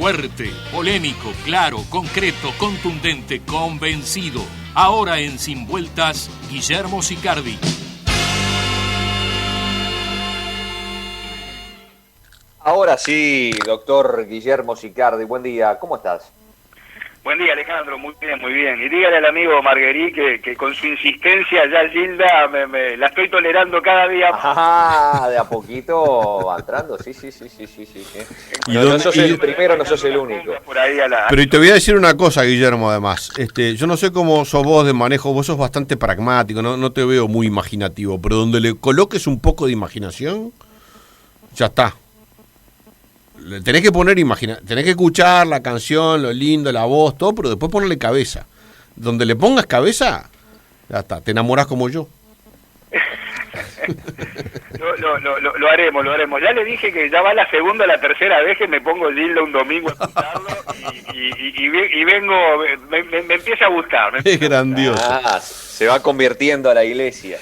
Fuerte, polémico, claro, concreto, contundente, convencido. Ahora en Sin Vueltas, Guillermo Sicardi. Ahora sí, doctor Guillermo Sicardi, buen día, ¿cómo estás? Buen día, Alejandro, muy bien, muy bien. Y dígale al amigo Marguerite que con su insistencia ya Gilda la estoy tolerando cada día más. Ah, de a poquito va entrando, sí. No sos el primero, no sos el único. Pero y te voy a decir una cosa, Guillermo, además. Yo no sé cómo sos vos de manejo, vos sos bastante pragmático, no te veo muy imaginativo, pero donde le coloques un poco de imaginación, ya está. Le tenés que poner tenés que escuchar la canción, lo lindo, la voz, todo, pero después ponerle cabeza. Donde le pongas cabeza, ya está, te enamorás como yo. Lo haremos. Ya le dije que ya va la segunda o la tercera vez que me pongo Gilda un domingo a escucharlo y vengo, me empieza a gustar. Es grandioso. Se va convirtiendo a la iglesia.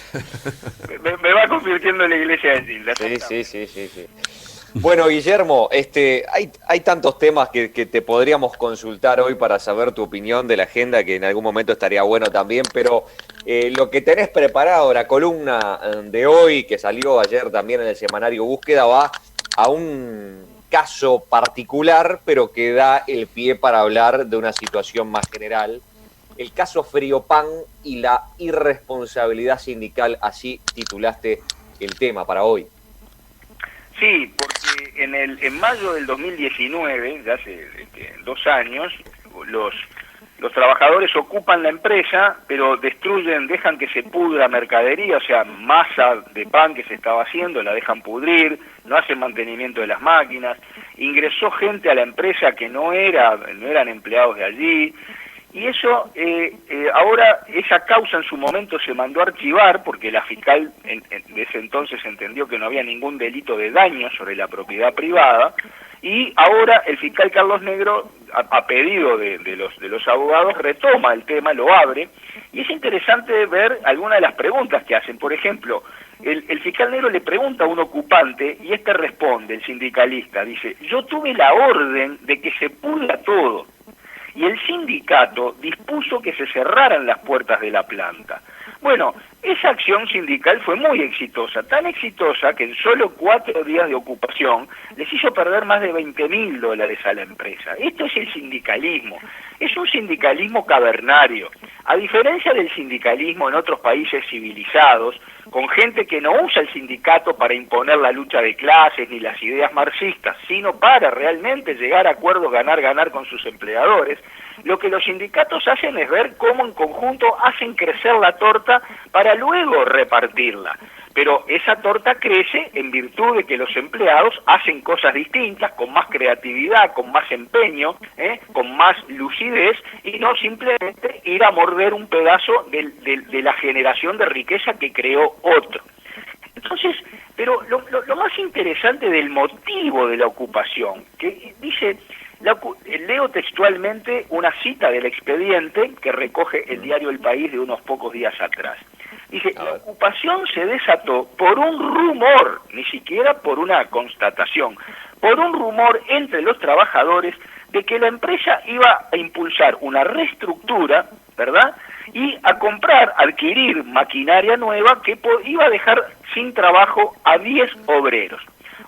Me va convirtiendo en la iglesia de Gilda. Sí. Bueno, Guillermo, hay tantos temas que te podríamos consultar hoy para saber tu opinión de la agenda, que en algún momento estaría bueno también, pero lo que tenés preparado, la columna de hoy, que salió ayer también en el semanario Búsqueda, va a un caso particular, pero que da el pie para hablar de una situación más general. El caso Friopan y la irresponsabilidad sindical, así titulaste el tema para hoy. Sí, porque en mayo del 2019, ya hace 2 años, los trabajadores ocupan la empresa, pero dejan que se pudra mercadería, o sea, masa de pan que se estaba haciendo, la dejan pudrir, no hacen mantenimiento de las máquinas, ingresó gente a la empresa que no eran empleados de allí, y eso, ahora esa causa en su momento se mandó a archivar porque la fiscal de ese entonces entendió que no había ningún delito de daño sobre la propiedad privada, y ahora el fiscal Carlos Negro, a pedido de los abogados, retoma el tema, lo abre, y es interesante ver algunas de las preguntas que hacen. Por ejemplo, el fiscal Negro le pregunta a un ocupante, y este responde, el sindicalista, dice: yo tuve la orden de que se pudra todo, y el sindicato dispuso que se cerraran las puertas de la planta. Bueno, esa acción sindical fue muy exitosa, tan exitosa que en solo 4 días de ocupación les hizo perder más de $20.000 a la empresa. Esto es el sindicalismo, es un sindicalismo cavernario. A diferencia del sindicalismo en otros países civilizados, con gente que no usa el sindicato para imponer la lucha de clases ni las ideas marxistas, sino para realmente llegar a acuerdos ganar con sus empleadores, lo que los sindicatos hacen es ver cómo en conjunto hacen crecer la torta para luego repartirla. Pero esa torta crece en virtud de que los empleados hacen cosas distintas, con más creatividad, con más empeño, con más lucidez, y no simplemente ir a morder un pedazo de la generación de riqueza que creó otro. Entonces, pero lo más interesante del motivo de la ocupación, que dice... Leo textualmente una cita del expediente que recoge el diario El País de unos pocos días atrás. Dice: la ocupación se desató por un rumor, ni siquiera por una constatación, por un rumor entre los trabajadores de que la empresa iba a impulsar una reestructura, ¿verdad?, y a adquirir maquinaria nueva que iba a dejar sin trabajo a 10 obreros.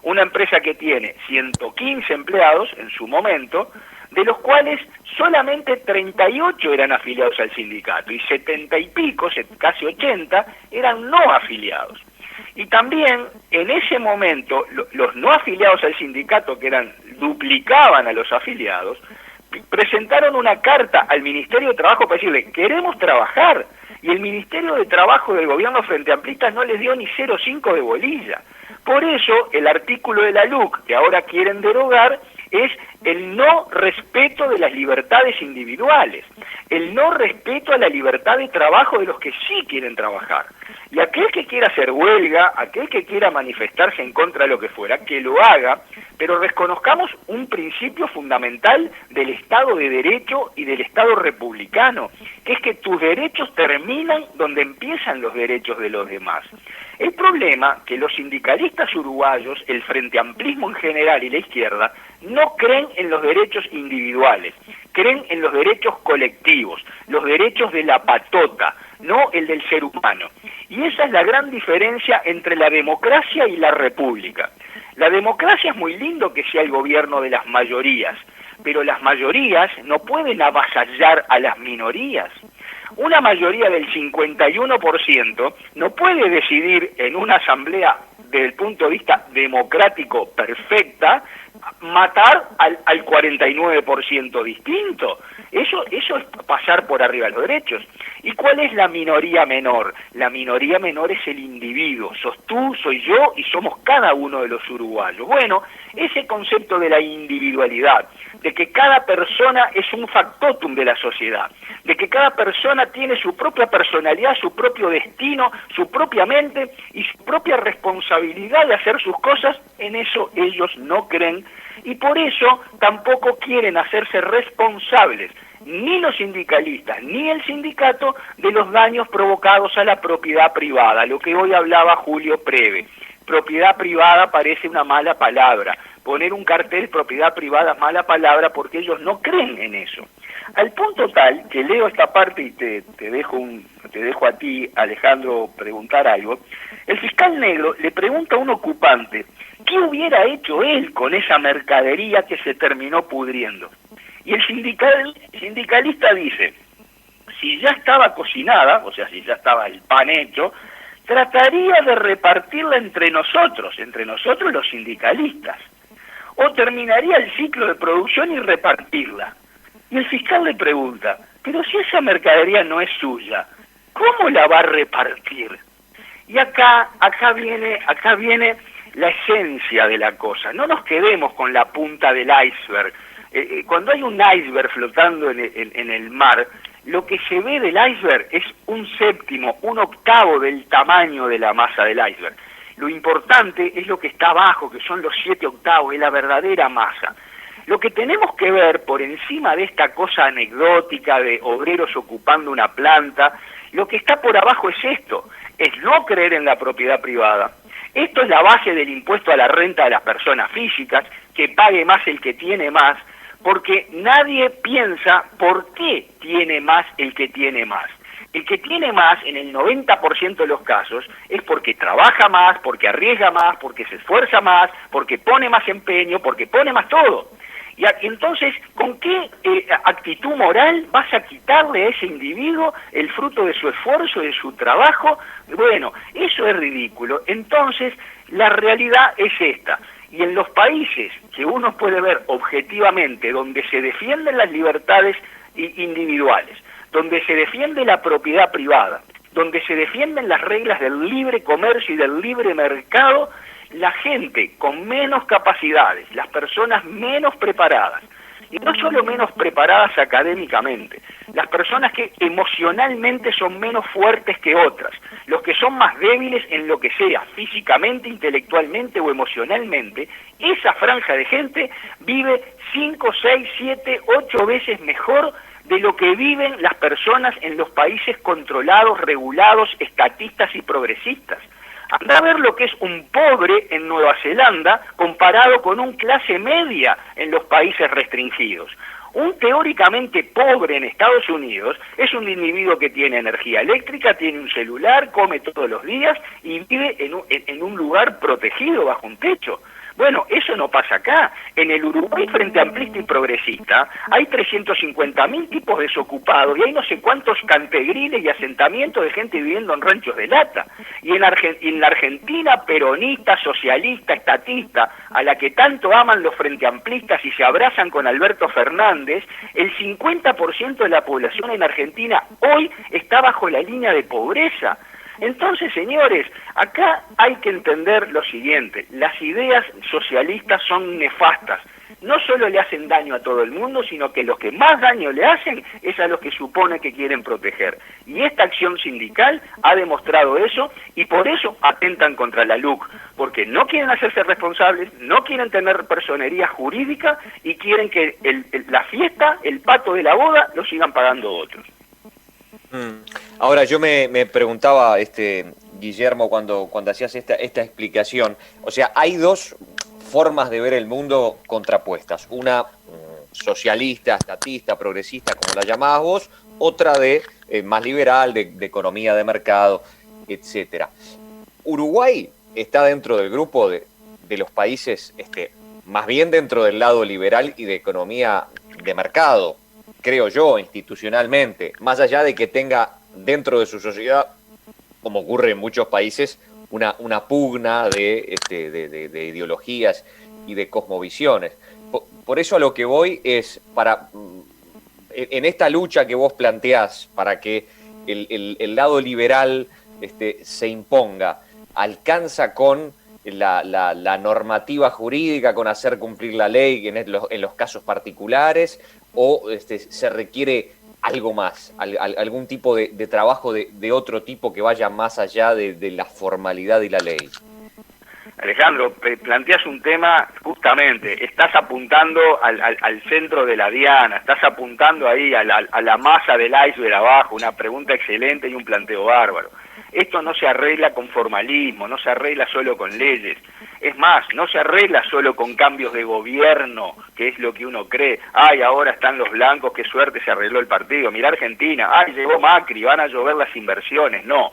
Una empresa que tiene 115 empleados en su momento, de los cuales solamente 38 eran afiliados al sindicato y 70 y pico, casi 80, eran no afiliados. Y también en ese momento los no afiliados al sindicato, que duplicaban a los afiliados, presentaron una carta al Ministerio de Trabajo para decirle: queremos trabajar, y el Ministerio de Trabajo del gobierno Frente Amplista no les dio ni 0,5 de bolilla. Por eso el artículo de la LUC que ahora quieren derogar es el no respeto de las libertades individuales, el no respeto a la libertad de trabajo de los que sí quieren trabajar. Y aquel que quiera hacer huelga, aquel que quiera manifestarse en contra de lo que fuera, que lo haga, pero reconozcamos un principio fundamental del Estado de Derecho y del Estado republicano, que es que tus derechos terminan donde empiezan los derechos de los demás. El problema que los sindicalistas uruguayos, el Frente Amplismo en general y la izquierda, no creen en los derechos individuales, creen en los derechos colectivos, los derechos de la patota, no el del ser humano. Y esa es la gran diferencia entre la democracia y la república. La democracia es muy lindo que sea el gobierno de las mayorías, pero las mayorías no pueden avasallar a las minorías. Una mayoría del 51% no puede decidir en una asamblea desde el punto de vista democrático perfecta, matar al 49% distinto. Eso es pasar por arriba de los derechos. ¿Y cuál es la minoría menor? La minoría menor es el individuo. Sos tú, soy yo y somos cada uno de los uruguayos. Bueno, ese concepto de la individualidad, de que cada persona es un factotum de la sociedad, de que cada persona tiene su propia personalidad, su propio destino, su propia mente y su propia responsabilidad de hacer sus cosas, en eso ellos no creen y por eso tampoco quieren hacerse responsables, ni los sindicalistas ni el sindicato, de los daños provocados a la propiedad privada, lo que hoy hablaba Julio Preve. Propiedad privada parece una mala palabra, poner un cartel propiedad privada es mala palabra porque ellos no creen en eso. Al punto tal que leo esta parte y te dejo a ti, Alejandro, preguntar algo. El fiscal negro le pregunta a un ocupante qué hubiera hecho él con esa mercadería que se terminó pudriendo. Y el sindicalista dice, si ya estaba cocinada, o sea, si ya estaba el pan hecho, trataría de repartirla entre nosotros los sindicalistas, o terminaría el ciclo de producción y repartirla. Y el fiscal le pregunta, pero si esa mercadería no es suya, ¿cómo la va a repartir? Y acá viene la esencia de la cosa. No nos quedemos con la punta del iceberg. Cuando hay un iceberg flotando en el mar, lo que se ve del iceberg es un séptimo, un octavo del tamaño de la masa del iceberg. Lo importante es lo que está abajo, que son los 7 octavos, es la verdadera masa. Lo que tenemos que ver por encima de esta cosa anecdótica de obreros ocupando una planta, lo que está por abajo es esto, es no creer en la propiedad privada. Esto es la base del impuesto a la renta de las personas físicas, que pague más el que tiene más, porque nadie piensa por qué tiene más el que tiene más. El que tiene más, en el 90% de los casos, es porque trabaja más, porque arriesga más, porque se esfuerza más, porque pone más empeño, porque pone más todo. Y entonces, ¿con qué actitud moral vas a quitarle a ese individuo el fruto de su esfuerzo, de su trabajo? Bueno, eso es ridículo. Entonces, la realidad es esta. Y en los países que uno puede ver objetivamente, donde se defienden las libertades individuales, donde se defiende la propiedad privada, donde se defienden las reglas del libre comercio y del libre mercado, la gente con menos capacidades, las personas menos preparadas, y no solo menos preparadas académicamente, las personas que emocionalmente son menos fuertes que otras, los que son más débiles en lo que sea, físicamente, intelectualmente o emocionalmente, esa franja de gente vive 5, 6, 7, 8 veces mejor de lo que viven las personas en los países controlados, regulados, estatistas y progresistas. Anda a ver lo que es un pobre en Nueva Zelanda comparado con un clase media en los países restringidos. Un teóricamente pobre en Estados Unidos es un individuo que tiene energía eléctrica, tiene un celular, come todos los días y vive en un lugar protegido bajo un techo. Bueno, eso no pasa acá. En el Uruguay Frente Amplista y Progresista hay 350.000 tipos desocupados y hay no sé cuántos cantegriles y asentamientos de gente viviendo en ranchos de lata. Y en la Argentina peronista, socialista, estatista, a la que tanto aman los Frente Amplistas y se abrazan con Alberto Fernández, el 50% de la población en Argentina hoy está bajo la línea de pobreza. Entonces, señores, acá hay que entender lo siguiente, las ideas socialistas son nefastas, no solo le hacen daño a todo el mundo, sino que los que más daño le hacen es a los que supone que quieren proteger. Y esta acción sindical ha demostrado eso y por eso atentan contra la LUC, porque no quieren hacerse responsables, no quieren tener personería jurídica y quieren que la fiesta, el pato de la boda, lo sigan pagando otros. Ahora yo me preguntaba, Guillermo, cuando hacías esta explicación, o sea, hay dos formas de ver el mundo contrapuestas. Una socialista, estatista, progresista, como la llamabas vos, otra de más liberal, de economía de mercado, etcétera. Uruguay está dentro del grupo de los países, más bien dentro del lado liberal y de economía de mercado, creo yo, institucionalmente, más allá de que tenga dentro de su sociedad, como ocurre en muchos países, una pugna de ideologías y de cosmovisiones. Por eso a lo que voy es, en esta lucha que vos planteás para que el lado liberal se imponga, ¿alcanza con la normativa jurídica, con hacer cumplir la ley en los casos particulares, o se requiere algo más, algún tipo de trabajo de otro tipo que vaya más allá de la formalidad y la ley? Alejandro, planteas un tema, justamente, estás apuntando al centro de la diana, estás apuntando ahí a la masa del iceberg abajo, una pregunta excelente y un planteo bárbaro. Esto no se arregla con formalismo, no se arregla solo con leyes. Es más, no se arregla solo con cambios de gobierno, que es lo que uno cree. Ay, ahora están los blancos, qué suerte se arregló el partido. Mirá Argentina, ay, llegó Macri, van a llover las inversiones. No,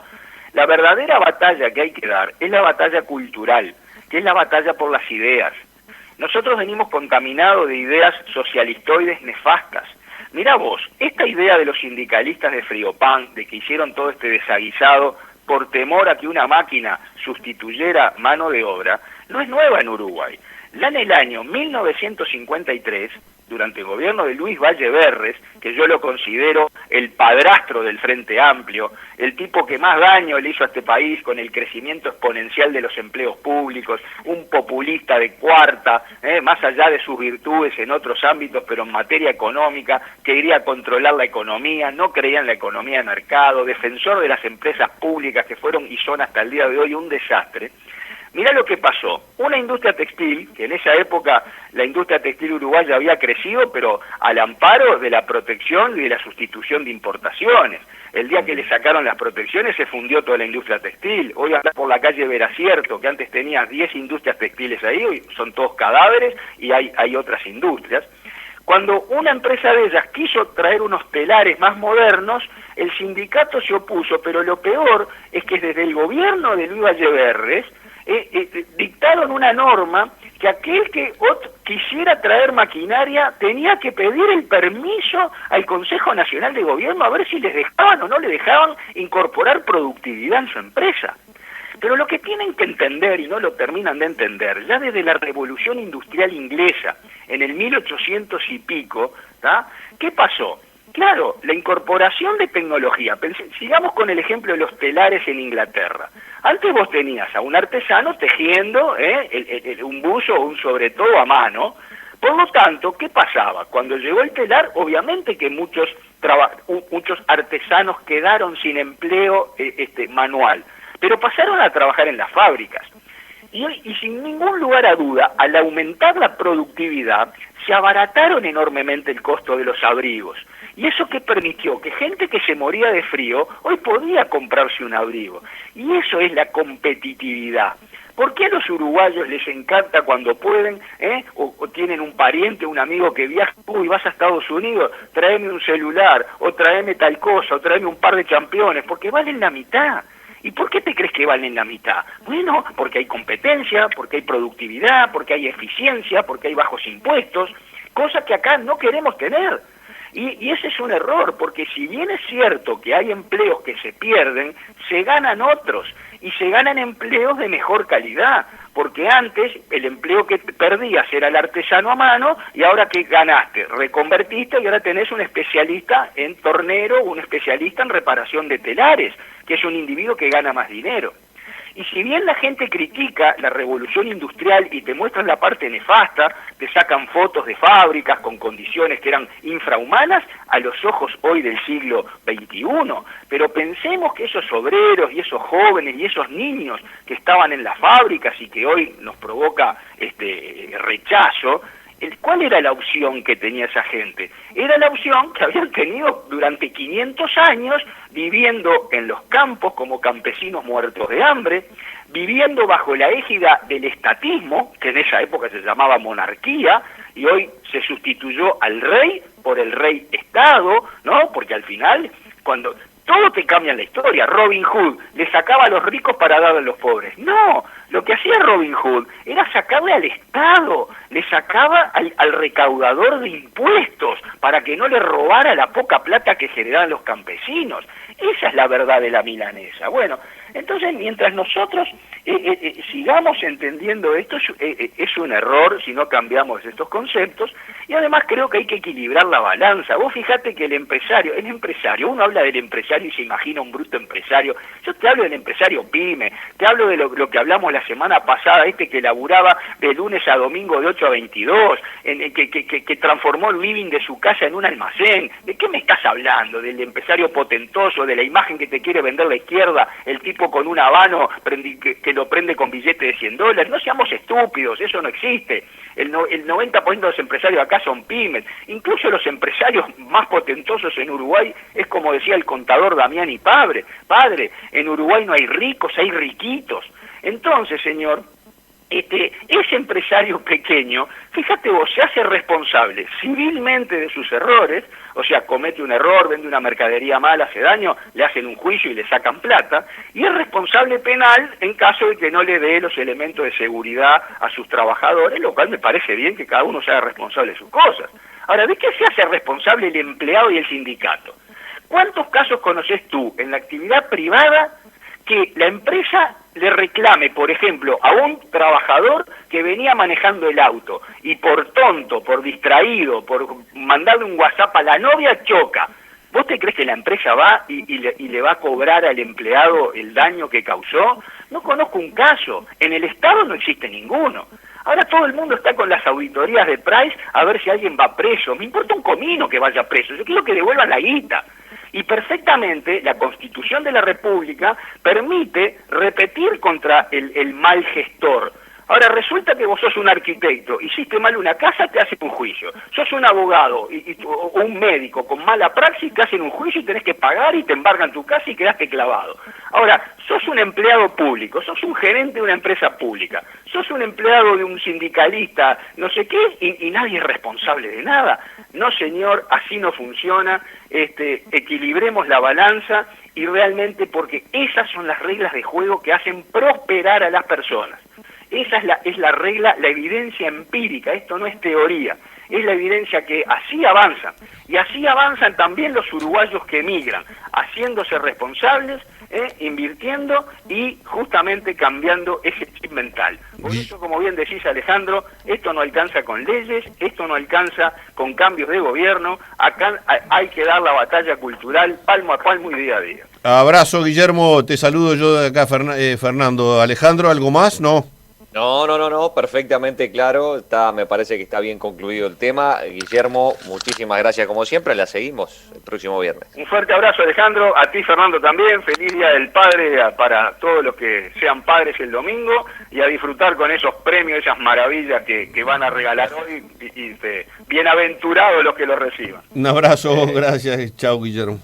la verdadera batalla que hay que dar es la batalla cultural, que es la batalla por las ideas. Nosotros venimos contaminados de ideas socialistoides nefastas. Mirá vos, esta idea de los sindicalistas de Friopan, de que hicieron todo este desaguisado por temor a que una máquina sustituyera mano de obra, no es nueva en Uruguay. Ya en el año 1953, durante el gobierno de Luis Valle Berres, que yo lo considero el padrastro del Frente Amplio, el tipo que más daño le hizo a este país con el crecimiento exponencial de los empleos públicos, un populista de cuarta, más allá de sus virtudes en otros ámbitos, pero en materia económica, que quería controlar la economía, no creía en la economía de mercado, defensor de las empresas públicas que fueron y son hasta el día de hoy un desastre. Mirá lo que pasó, una industria textil, que en esa época la industria textil uruguaya había crecido, pero al amparo de la protección y de la sustitución de importaciones. El día que le sacaron las protecciones se fundió toda la industria textil. Hoy anda por la calle Veracierto, que antes tenía 10 industrias textiles ahí, hoy son todos cadáveres y hay otras industrias. Cuando una empresa de ellas quiso traer unos telares más modernos, el sindicato se opuso, pero lo peor es que desde el gobierno de Luis Valle Berres, dictaron una norma que aquel que quisiera traer maquinaria tenía que pedir el permiso al Consejo Nacional de Gobierno a ver si les dejaban o no le dejaban incorporar productividad en su empresa. Pero lo que tienen que entender, y no lo terminan de entender, ya desde la Revolución Industrial Inglesa, en el 1800 y pico, ¿tá? ¿Qué pasó? Claro, la incorporación de tecnología. Sigamos con el ejemplo de los telares en Inglaterra. Antes vos tenías a un artesano tejiendo un buzo o un sobre todo a mano. Por lo tanto, ¿qué pasaba? Cuando llegó el telar, obviamente que muchos artesanos quedaron sin empleo manual, pero pasaron a trabajar en las fábricas. Y sin ningún lugar a duda, al aumentar la productividad, se abarataron enormemente el costo de los abrigos. ¿Y eso qué permitió? Que gente que se moría de frío hoy podía comprarse un abrigo. Y eso es la competitividad. ¿Por qué a los uruguayos les encanta cuando pueden, o tienen un pariente, un amigo que viaja, uy, vas a Estados Unidos, tráeme un celular, o tráeme tal cosa, o tráeme un par de championes, porque valen la mitad? ¿Y por qué te crees que valen la mitad? Bueno, porque hay competencia, porque hay productividad, porque hay eficiencia, porque hay bajos impuestos, cosa que acá no queremos tener. Y ese es un error, porque si bien es cierto que hay empleos que se pierden, se ganan otros, y se ganan empleos de mejor calidad, porque antes el empleo que perdías era el artesano a mano, y ahora que ganaste, reconvertiste y ahora tenés un especialista en tornero, un especialista en reparación de telares, que es un individuo que gana más dinero. Y si bien la gente critica la revolución industrial y te muestran la parte nefasta, te sacan fotos de fábricas con condiciones que eran infrahumanas a los ojos hoy del siglo XXI, pero pensemos que esos obreros y esos jóvenes y esos niños que estaban en las fábricas y que hoy nos provoca rechazo, ¿Cuál era la opción que tenía esa gente? Era la opción que habían tenido durante 500 años viviendo en los campos como campesinos muertos de hambre, viviendo bajo la égida del estatismo, que en esa época se llamaba monarquía, y hoy se sustituyó al rey por el rey-estado, ¿no? Porque al final, cuando todo te cambia en la historia, Robin Hood le sacaba a los ricos para darle a los pobres. No, lo que hacía Robin Hood era sacarle al Estado, le sacaba al recaudador de impuestos para que no le robara la poca plata que generaban los campesinos. Esa es la verdad de la milanesa. Bueno, entonces mientras nosotros sigamos entendiendo esto, es un error si no cambiamos estos conceptos, y además creo que hay que equilibrar la balanza. Vos fíjate que el empresario, uno habla del empresario y se imagina un bruto empresario. Yo te hablo del empresario pyme, te hablo de lo que hablamos la semana pasada, que laburaba de lunes a domingo de 8 a 22, que transformó el living de su casa en un almacén. ¿De qué me estás hablando? ¿Del empresario potentoso, de la imagen que te quiere vender la izquierda, el tipo con un habano que lo prende con billetes de $100? No seamos estúpidos, eso no existe. El 90% de los empresarios acá son pymes. Incluso los empresarios más potentosos en Uruguay, es como decía el contador Damián y padre, en Uruguay no hay ricos, hay riquitos. Entonces, señor, ese empresario pequeño, fíjate vos, se hace responsable civilmente de sus errores, o sea, comete un error, vende una mercadería mala, hace daño, le hacen un juicio y le sacan plata, y es responsable penal en caso de que no le dé los elementos de seguridad a sus trabajadores, lo cual me parece bien que cada uno se haga responsable de sus cosas. Ahora, ¿de qué se hace responsable el empleado y el sindicato? ¿Cuántos casos conoces tú en la actividad privada que la empresa le reclame, por ejemplo, a un trabajador que venía manejando el auto y por tonto, por distraído, por mandarle un WhatsApp a la novia, choca? ¿Vos te crees que la empresa va y le va a cobrar al empleado el daño que causó? No conozco un caso. En el Estado no existe ninguno. Ahora todo el mundo está con las auditorías de Price a ver si alguien va preso. Me importa un comino que vaya preso. Yo quiero que devuelvan la guita. Y perfectamente la Constitución de la República permite repetir contra el mal gestor. Ahora, resulta que vos sos un arquitecto, hiciste mal una casa, te hacen un juicio. Sos un abogado o un médico con mala praxis, te hacen un juicio y tenés que pagar y te embargan tu casa y quedaste clavado. Ahora, sos un empleado público, sos un gerente de una empresa pública, sos un empleado de un sindicalista, no sé qué, y nadie es responsable de nada. No, señor, así no funciona. Equilibremos la balanza y realmente, porque esas son las reglas de juego que hacen prosperar a las personas. Esa es la regla, la evidencia empírica, esto no es teoría, es la evidencia que así avanzan, y así avanzan también los uruguayos que emigran, haciéndose responsables, invirtiendo y justamente cambiando ese chip mental. Por eso, como bien decís, Alejandro, esto no alcanza con leyes, esto no alcanza con cambios de gobierno, acá hay que dar la batalla cultural palmo a palmo y día a día. Abrazo, Guillermo, te saludo yo de acá, Fernando. Alejandro, ¿algo más? ¿No? No, perfectamente claro, me parece que está bien concluido el tema. Guillermo, muchísimas gracias como siempre, la seguimos el próximo viernes. Un fuerte abrazo, Alejandro, a ti, Fernando, también, feliz Día del Padre para todos los que sean padres el domingo, y a disfrutar con esos premios, esas maravillas que van a regalar hoy, y bienaventurados los que los reciban. Un abrazo, gracias, chao, Guillermo.